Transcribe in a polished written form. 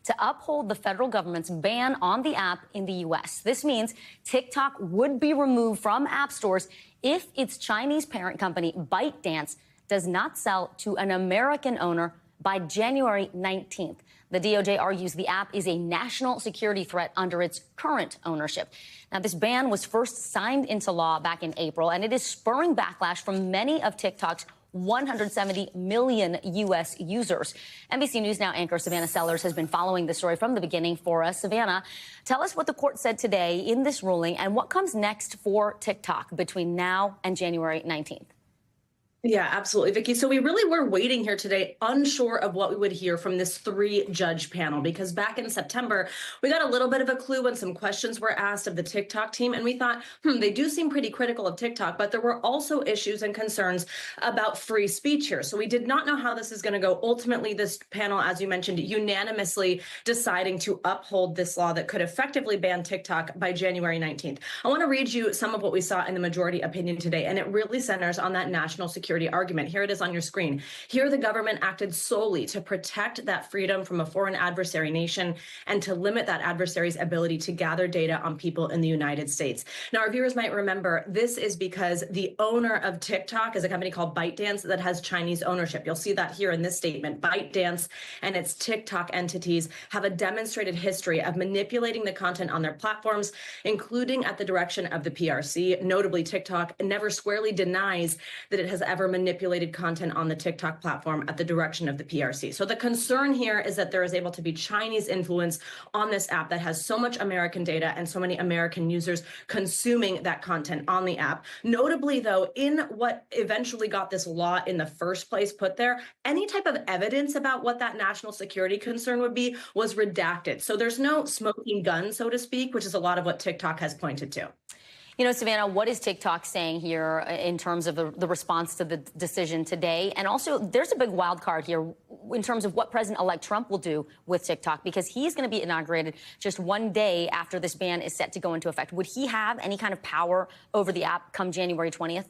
to uphold the federal government's ban on the app in the U.S. This means TikTok would be removed from app stores if its Chinese parent company, ByteDance, does not sell to an American owner by January 19th. The DOJ argues the app is a national security threat under its current ownership. Now, this ban was first signed into law back in April, and it is spurring backlash from many of TikTok's 170 million U.S. users. NBC News Now anchor Savannah Sellers has been following the story from the beginning for us. Savannah, tell us what the court said today in this ruling and what comes next for TikTok between now and January 19th. Yeah, absolutely, Vicki. So we really were waiting here today, unsure of what we would hear from this three-judge panel, because back in September, we got a little bit of a clue when some questions were asked of the TikTok team, and we thought, they do seem pretty critical of TikTok, but there were also issues and concerns about free speech here. So we did not know how this is going to go. Ultimately, this panel, as you mentioned, unanimously deciding to uphold this law that could effectively ban TikTok by January 19th. I want to read you some of what we saw in the majority opinion today, and it really centers on that national security argument. Here it is on your screen. Here, the government acted solely to protect that freedom from a foreign adversary nation and to limit that adversary's ability to gather data on people in the United States. Now, our viewers might remember this is because the owner of TikTok is a company called ByteDance that has Chinese ownership. You'll see that here in this statement. ByteDance and its TikTok entities have a demonstrated history of manipulating the content on their platforms, including at the direction of the PRC. Notably, TikTok never squarely denies that it has ever manipulated content on the TikTok platform at the direction of the PRC. So the concern here is that there is able to be Chinese influence on this app that has so much American data and so many American users consuming that content on the app. Notably, though, in what eventually got this law in the first place put there, any type of evidence about what that national security concern would be was redacted. So there's no smoking gun, so to speak, which is a lot of what TikTok has pointed to. You know, Savannah, what is TikTok saying here in terms of the response to the decision today? And also, there's a big wild card here in terms of what President-elect Trump will do with TikTok, because he's going to be inaugurated just one day after this ban is set to go into effect. Would he have any kind of power over the app come January 20th?